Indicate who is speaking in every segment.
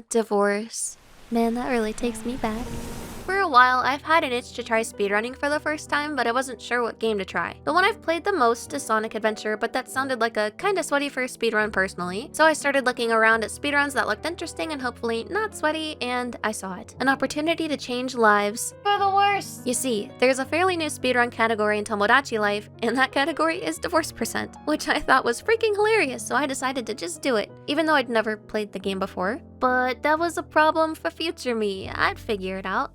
Speaker 1: Divorce. Man, that really takes me back. For a while, I've had an itch to try speedrunning for the first time, but I wasn't sure what game to try. The one I've played the most is Sonic Adventure, but that sounded like a kinda sweaty first speedrun personally. So I started looking around at speedruns that looked interesting and hopefully not sweaty, and I saw it. An opportunity to change lives for the worse. You see, there's a fairly new speedrun category in Tomodachi Life, and that category is divorce percent, which I thought was freaking hilarious, so I decided to just do it, even though I'd never played the game before. But that was a problem for future me. I'd figure it out.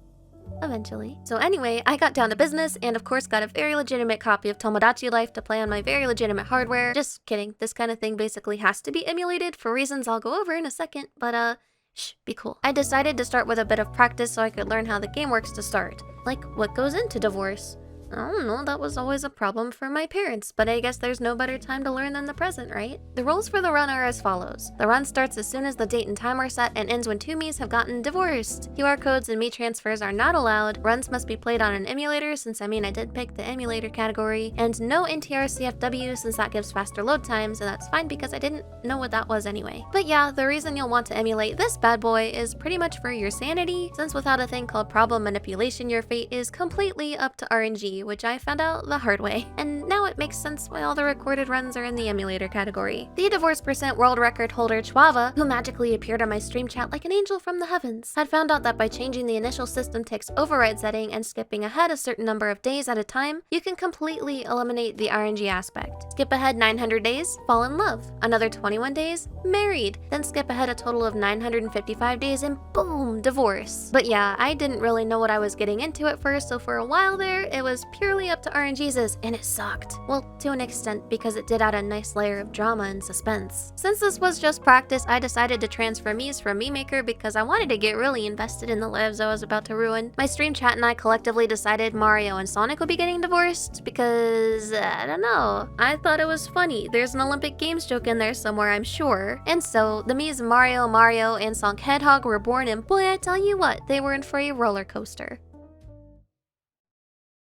Speaker 1: Eventually. So anyway, I got down to business and of course got a very legitimate copy of Tomodachi Life to play on my very legitimate hardware. Just kidding, this kind of thing basically has to be emulated for reasons I'll go over in a second, but shh, be cool. I decided to start with a bit of practice so I could learn how the game works to start. Like, what goes into divorce? I don't know, that was always a problem for my parents, but I guess there's no better time to learn than the present, right? The rules for the run are as follows. The run starts as soon as the date and time are set and ends when two Miis have gotten divorced. QR codes and Mii transfers are not allowed. Runs must be played on an emulator, since I did pick the emulator category, and no NTR CFW since that gives faster load times, and that's fine because I didn't know what that was anyway. But yeah, the reason you'll want to emulate this bad boy is pretty much for your sanity, since without a thing called problem manipulation, your fate is completely up to RNG, which I found out the hard way. And now it makes sense why all the recorded runs are in the emulator category. The divorce percent world record holder Chuava, who magically appeared on my stream chat like an angel from the heavens, had found out that by changing the initial system text override setting and skipping ahead a certain number of days at a time, you can completely eliminate the RNG aspect. Skip ahead 900 days, fall in love. Another 21 days, married. Then skip ahead a total of 955 days and boom, divorce. But yeah, I didn't really know what I was getting into at first, so for a while there, it was purely up to RNG's, and it sucked. Well, to an extent, because it did add a nice layer of drama and suspense. Since this was just practice, I decided to transfer Miis from Mii Maker because I wanted to get really invested in the lives I was about to ruin. My stream chat and I collectively decided Mario and Sonic would be getting divorced because, I don't know. I thought it was funny. There's an Olympic Games joke in there somewhere, I'm sure. And so, the Miis Mario, and Sonk Hedgehog were born, and boy, I tell you what, they were in for a roller coaster.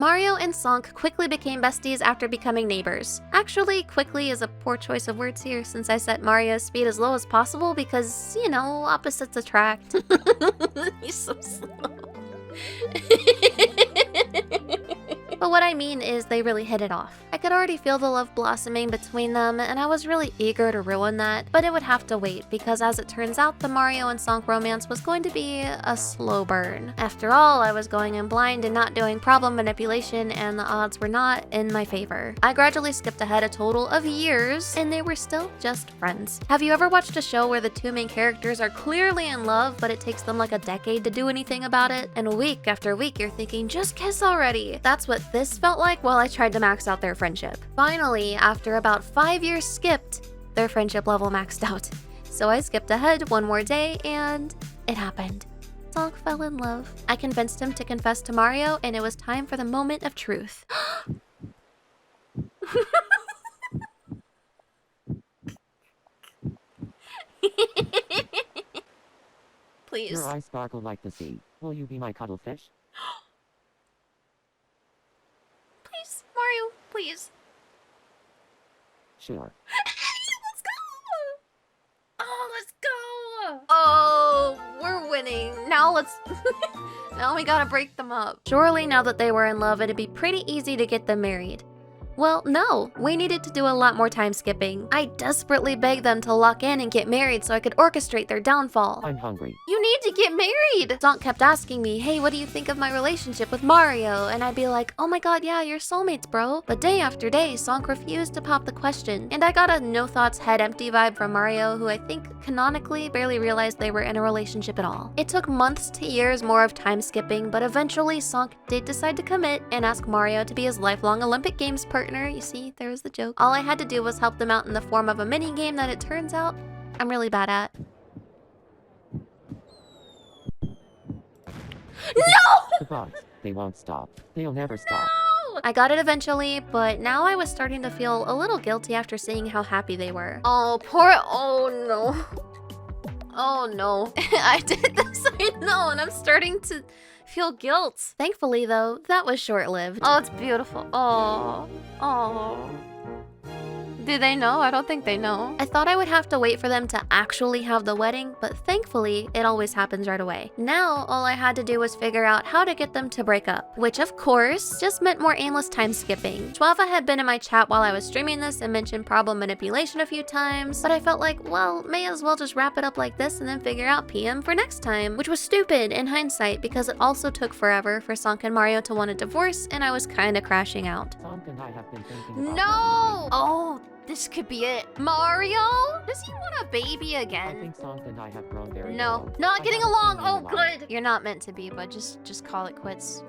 Speaker 1: Mario and Sonk quickly became besties after becoming neighbors. Actually, quickly is a poor choice of words here since I set Mario's speed as low as possible because, you know, opposites attract. He's so slow. But what I mean is they really hit it off. I could already feel the love blossoming between them, and I was really eager to ruin that, but it would have to wait because as it turns out, the Mario and Sonk romance was going to be a slow burn. After all, I was going in blind and not doing problem manipulation, and the odds were not in my favor. I gradually skipped ahead a total of years, and they were still just friends. Have you ever watched a show where the two main characters are clearly in love, but it takes them like a decade to do anything about it? And week after week, you're thinking, just kiss already. That's what this felt like while I tried to max out their friendship. Finally, after about 5 years skipped, their friendship level maxed out. So I skipped ahead one more day and it happened. Sonk fell in love. I convinced him to confess to Mario and it was time for the moment of truth. Please.
Speaker 2: Your eyes sparkle like the sea. Will you be my cuddlefish?
Speaker 1: Please, Mario, please.
Speaker 2: Sure.
Speaker 1: Let's go! Oh, let's go! Oh, we're winning. Now let's... now we gotta break them up. Surely now that they were in love, it'd be pretty easy to get them married. Well, no, we needed to do a lot more time skipping. I desperately begged them to lock in and get married so I could orchestrate their downfall.
Speaker 2: I'm hungry.
Speaker 1: You need to get married! Sonk kept asking me, hey, what do you think of my relationship with Mario? And I'd be like, oh my god, yeah, you're soulmates, bro. But day after day, Sonk refused to pop the question. And I got a no thoughts head empty vibe from Mario, who I think canonically barely realized they were in a relationship at all. It took months to years more of time skipping, but eventually Sonk did decide to commit and ask Mario to be his lifelong Olympic Games partner. You see, there was the joke. All I had to do was help them out in the form of a mini game that it turns out I'm really bad at. No!
Speaker 2: The bugs. They won't stop. They'll never stop.
Speaker 1: No! I got it eventually, but now I was starting to feel a little guilty after seeing how happy they were. Oh, oh no. Oh no. I did this, I know, and I'm starting to feel guilt. Thankfully though, that was short-lived. Oh, it's beautiful. Oh. Do they know? I don't think they know. I thought I would have to wait for them to actually have the wedding, but thankfully, it always happens right away. Now, all I had to do was figure out how to get them to break up, which of course, just meant more aimless time skipping. Chwava had been in my chat while I was streaming this and mentioned problem manipulation a few times, but I felt like, well, may as well just wrap it up like this and then figure out PM for next time, which was stupid in hindsight because it also took forever for Sonk and Mario to want a divorce and I was kinda crashing out.
Speaker 2: Sonk and I have been thinking about
Speaker 1: No! Oh, this could be it. Mario? Does he want a baby
Speaker 2: I
Speaker 1: again?
Speaker 2: think Sonk and I have grown very
Speaker 1: No,
Speaker 2: close.
Speaker 1: not
Speaker 2: I
Speaker 1: getting
Speaker 2: haven't
Speaker 1: along.
Speaker 2: seen you in
Speaker 1: Oh,
Speaker 2: a while.
Speaker 1: good. You're not meant to be, but just call it quits.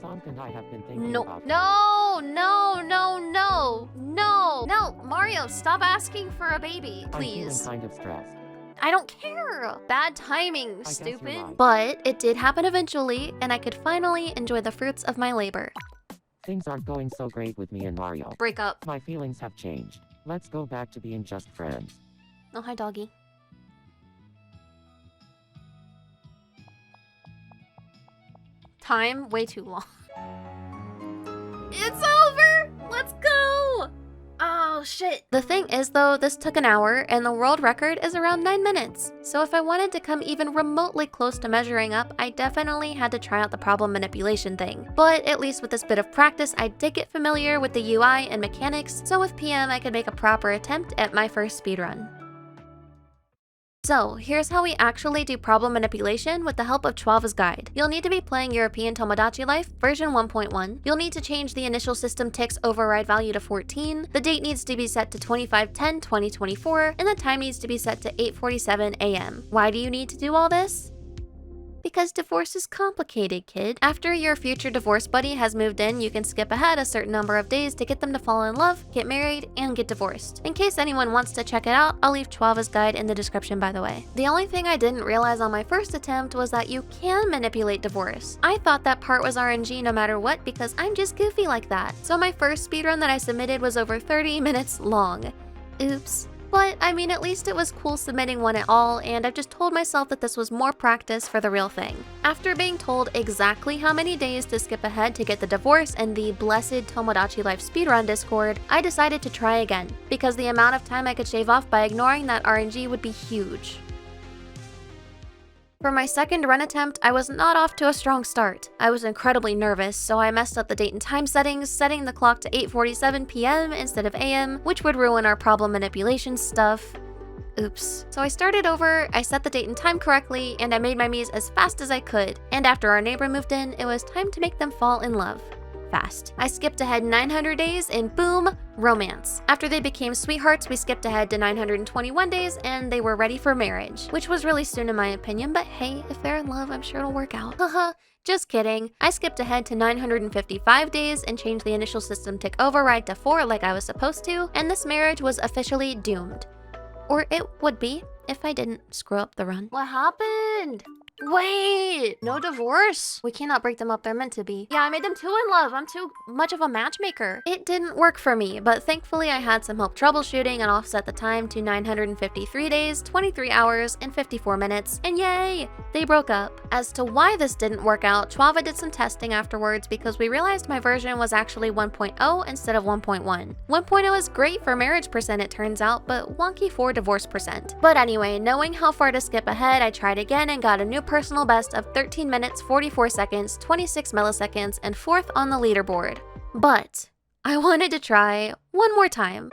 Speaker 2: Sonk and I have been thinking
Speaker 1: No,
Speaker 2: about
Speaker 1: no, Mario, stop asking for a baby,
Speaker 2: I'm feeling
Speaker 1: please.
Speaker 2: kind of stressed.
Speaker 1: I don't care. Bad timing,
Speaker 2: guess you're
Speaker 1: stupid.
Speaker 2: right.
Speaker 1: But it did happen eventually, and I could finally enjoy the fruits of my labor.
Speaker 2: Things aren't going so great with me and Mario.
Speaker 1: Break up.
Speaker 2: My feelings have changed. Let's go back to being just friends.
Speaker 1: Oh, hi, doggy. Time way too long. It's over! Let's go! Oh, shit. The thing is, though, this took an hour, and the world record is around 9 minutes. So if I wanted to come even remotely close to measuring up, I definitely had to try out the problem manipulation thing. But at least with this bit of practice, I did get familiar with the UI and mechanics, so with PM, I could make a proper attempt at my first speedrun. So, here's how we actually do problem manipulation with the help of Chwava's guide. You'll need to be playing European Tomodachi Life, version 1.1. You'll need to change the initial system ticks override value to 14, the date needs to be set to 25/10/2024, and the time needs to be set to 8:47 AM. Why do you need to do all this? Because divorce is complicated, kid. After your future divorce buddy has moved in, you can skip ahead a certain number of days to get them to fall in love, get married, and get divorced. In case anyone wants to check it out, I'll leave Chwava's guide in the description, by the way. The only thing I didn't realize on my first attempt was that you can manipulate divorce. I thought that part was RNG no matter what because I'm just goofy like that. So my first speedrun that I submitted was over 30 minutes long. Oops. But, I mean, at least it was cool submitting one at all, and I've just told myself that this was more practice for the real thing. After being told exactly how many days to skip ahead to get the divorce in the blessed Tomodachi Life speedrun Discord, I decided to try again, because the amount of time I could shave off by ignoring that RNG would be huge. For my second run attempt, I was not off to a strong start. I was incredibly nervous, so I messed up the date and time settings, setting the clock to 8:47 PM instead of AM, which would ruin our problem manipulation stuff. Oops. So I started over, I set the date and time correctly, and I made my Miis as fast as I could. And after our neighbor moved in, it was time to make them fall in love. Fast. I skipped ahead 900 days and boom, romance. After they became sweethearts, we skipped ahead to 921 days and they were ready for marriage, which was really soon in my opinion, but hey, if they're in love, I'm sure it'll work out. Haha, just kidding. I skipped ahead to 955 days and changed the initial system tick override to 4 like I was supposed to, and this marriage was officially doomed. Or it would be if I didn't screw up the run. What happened? Wait, no divorce? We cannot break them up, they're meant to be. Yeah, I made them too in love, I'm too much of a matchmaker. It didn't work for me, but thankfully I had some help troubleshooting and offset the time to 953 days, 23 hours, and 54 minutes, and yay, they broke up. As to why this didn't work out, Chwava did some testing afterwards because we realized my version was actually 1.0 instead of 1.1. 1.0 is great for marriage percent it turns out, but wonky for divorce percent. But anyway, knowing how far to skip ahead, I tried again and got a new personal best of 13 minutes, 44 seconds, 26 milliseconds, and 4th on the leaderboard. But I wanted to try one more time.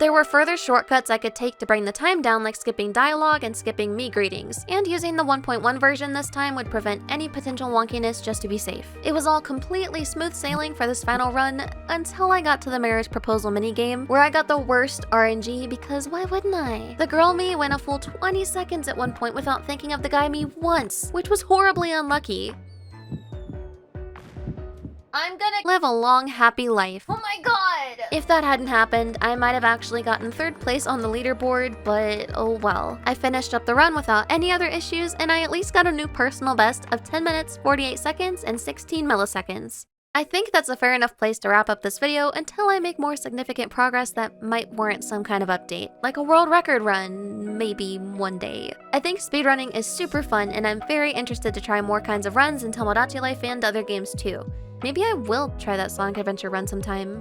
Speaker 1: There were further shortcuts I could take to bring the time down, like skipping dialogue and skipping me greetings, and using the 1.1 version this time would prevent any potential wonkiness just to be safe. It was all completely smooth sailing for this final run until I got to the marriage proposal minigame, where I got the worst RNG because why wouldn't I? The girl me went a full 20 seconds at one point without thinking of the guy me once, which was horribly unlucky. I'm gonna live a long, happy life. Oh my god! If that hadn't happened, I might have actually gotten 3rd place on the leaderboard, but oh well. I finished up the run without any other issues, and I at least got a new personal best of 10 minutes, 48 seconds, and 16 milliseconds. I think that's a fair enough place to wrap up this video until I make more significant progress that might warrant some kind of update, like a world record run, maybe one day. I think speedrunning is super fun, and I'm very interested to try more kinds of runs in Tomodachi Life and other games too. Maybe I will try that Sonic Adventure run sometime.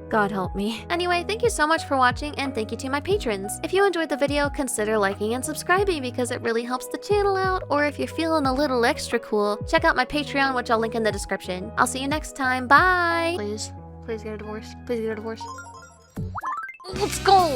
Speaker 1: God help me. Anyway, thank you so much for watching, and thank you to my patrons. If you enjoyed the video, consider liking and subscribing because it really helps the channel out, or if you're feeling a little extra cool, check out my Patreon, which I'll link in the description. I'll see you next time. Bye! Please get a divorce. Please get a divorce. Let's go!